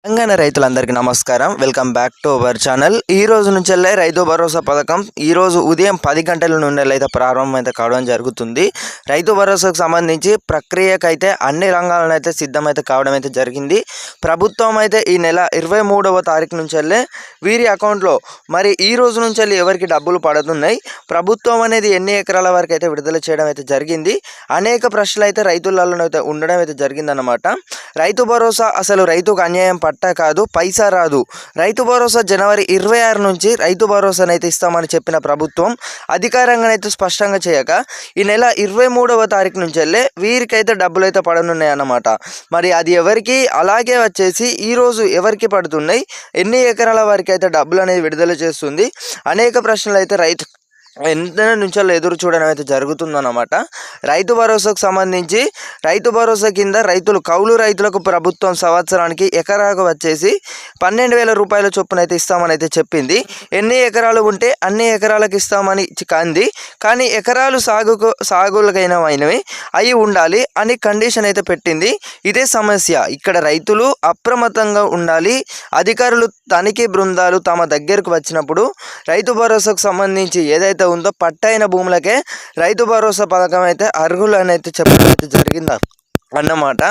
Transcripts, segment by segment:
తెలంగాణ రైతులందరికీ నమస్కారం. Welcome back to our channel. ఈ రోజు నుంచి రైతు భరోసా పథకం ఈరోజు ఉదయం 10 గంటల నుండి అయితే ప్రారంభమైతే కావడం జరుగుతుంది. రైతు భరోసాకు సంబంధించి ప్రక్రియకైతే అన్ని రంగాలను అయితే సిద్ధమైతే కావడం అయితే జరిగింది. ప్రభుత్వం అయితే ఈ నెల 23వ తారీఖు నుంచి వీరి అకౌంట్లో మరి ఈ రోజు నుంచి ఎవరికి డబ్బులు పడుతున్నాయి, ప్రభుత్వం అనేది ఎన్ని ఎకరాల వరకు అయితే విడుదల చేయడం అయితే జరిగింది, అనేక ప్రశ్నలు అయితే రైతులలో అయితే ఉండడం అయితే జరిగిందన్నమాట. రైతు భరోసా అసలు రైతుకు అన్యాయం పట్టా కాదు, పైసా రాదు. రైతు భరోసా జనవరి 26 నుంచి రైతు భరోసానైతే ఇస్తామని చెప్పిన ప్రభుత్వం అధికారంగానైతే స్పష్టంగా చేయక ఈ నెల 23వ తారీఖు నుంచి వీరికైతే డబ్బులు అయితే పడనున్నాయి అన్నమాట. మరి అది ఎవరికి, అలాగే వచ్చేసి ఈరోజు ఎవరికి పడుతున్నాయి, ఎన్ని ఎకరాల వరకు అయితే డబ్బులు అనేది విడుదల చేస్తుంది, అనేక ప్రశ్నలు అయితే ఎంత నుంచో ఎదురు చూడడం అయితే జరుగుతుందన్నమాట. రైతు భరోసాకు సంబంధించి రైతు భరోసా కింద కౌలు రైతులకు ప్రభుత్వం సంవత్సరానికి ఎకరాకు వచ్చేసి 12,000 రూపాయల చొప్పున అయితే ఇస్తామని అయితే ఎన్ని ఎకరాలు ఉంటే అన్ని ఎకరాలకు ఇస్తామని కంది, కానీ ఎకరాలు సాగులకైనవి అయి ఉండాలి అని కండిషన్ అయితే పెట్టింది. ఇదే సమస్య. ఇక్కడ రైతులు అప్రమత్తంగా ఉండాలి. అధికారులు తనిఖీ బృందాలు తమ దగ్గరకు వచ్చినప్పుడు రైతు భరోసాకు సంబంధించి ఏదైతే ఉందో పట్టైన భూములకే రైతు భరోసా పథకం అయితే అర్హులు అని అయితే చెప్పడం అయితే జరిగింది అన్నమాట.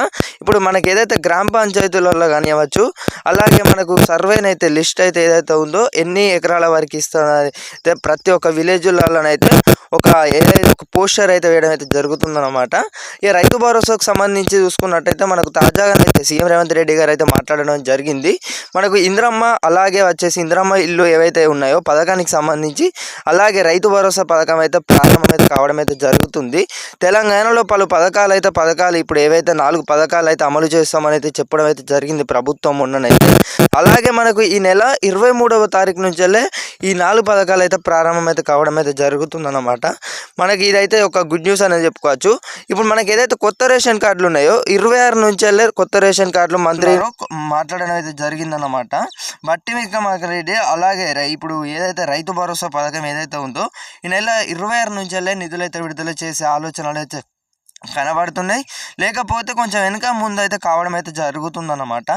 ఇప్పుడు మనకి ఏదైతే గ్రామ పంచాయతీలలో కానివ్వచ్చు, అలాగే మనకు సర్వేనైతే లిస్ట్ అయితే ఏదైతే ఉందో ఎన్ని ఎకరాల వరకు ఇస్తున్నది ప్రతి ఒక్క విలేజ్లలోనైతే ఏదైతే ఒక పోస్టర్ అయితే వేయడం అయితే జరుగుతుందన్నమాట. ఈ రైతు భరోసాకు సంబంధించి చూసుకున్నట్టయితే మనకు తాజాగానైతే సీఎం రేవంత్ రెడ్డి గారు అయితే మాట్లాడడం జరిగింది. మనకు ఇంద్రమ్మ, అలాగే వచ్చేసి ఇంద్రమ్మ ఇల్లు ఏవైతే ఉన్నాయో పథకానికి సంబంధించి, అలాగే రైతు భరోసా పథకం అయితే ప్రారంభమైతే కావడం అయితే జరుగుతుంది. తెలంగాణలో పథకాలు ఇప్పుడు ఏవైతే 4 పథకాలు అయితే అమలు చేస్తామని అయితే చెప్పడం అయితే జరిగింది ప్రభుత్వం ఉన్ననైతే. అలాగే మనకు ఈ నెల 23వ తారీఖు నుంచి ఈ 4 పథకాలు అయితే ప్రారంభమైతే కావడం అయితే జరుగుతుందన్నమాట. మనకి ఇదైతే ఒక గుడ్ న్యూస్ అనేది చెప్పుకోవచ్చు. ఇప్పుడు మనకి ఏదైతే కొత్త రేషన్ కార్డులు ఉన్నాయో 26 నుంచి కొత్త రేషన్ కార్డులు మంత్రి మాట్లాడడం అయితే జరిగిందన్నమాట. బట్టి విక్రమార్క, అలాగే ఇప్పుడు ఏదైతే రైతు భరోసా పథకం ఏదైతే ఉందో ఈ నెల 26 నుంచి నిధులు అయితే విడుదల చేసే ఆలోచనలు అయితే కనబడుతున్నాయి. లేకపోతే కొంచెం వెనుక ముందు అయితే కావడం అయితే జరుగుతుందన్నమాట.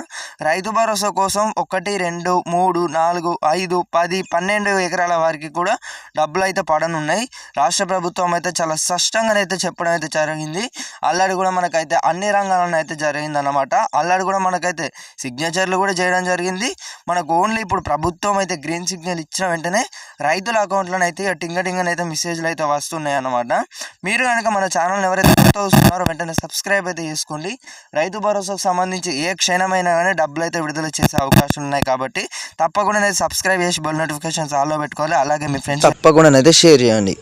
రైతు భరోసా కోసం 1, 2, 3, 4, 5, 10, 12 ఎకరాల వారికి కూడా డబ్బులు అయితే పడనున్నాయి. రాష్ట్ర ప్రభుత్వం అయితే చాలా స్పష్టంగానైతే చెప్పడం అయితే జరిగింది. అల్లడి కూడా మనకైతే అన్ని రంగాలను అయితే జరిగిందన్నమాట. అల్లడి కూడా మనకైతే సిగ్నేచర్లు కూడా చేయడం జరిగింది. మనకు ఓన్లీ ఇప్పుడు ప్రభుత్వం అయితే గ్రీన్ సిగ్నల్ ఇచ్చిన వెంటనే రైతుల అకౌంట్లను అయితే టింగటింగనైతే మెసేజ్లు అయితే వస్తున్నాయి అన్నమాట. మీరు కనుక మన ఛానల్ని ఎవరైతే చూస్తున్నారో వెంటనే సబ్స్క్రైబ్ అయితే చేసుకోండి. రైతు భరోసాకు సంబంధించి ఏ క్షణమైనా కానీ డబ్బులు అయితే విడుదల చేసే అవకాశం ఉన్నాయి కాబట్టి తప్పకుండా సబ్స్క్రైబ్ చేసి బెల్ నోటిఫికేషన్స్ ఆన్లో పెట్టుకోవాలి. అలాగే మీ ఫ్రెండ్స్ తప్పకుండా షేర్ చేయండి.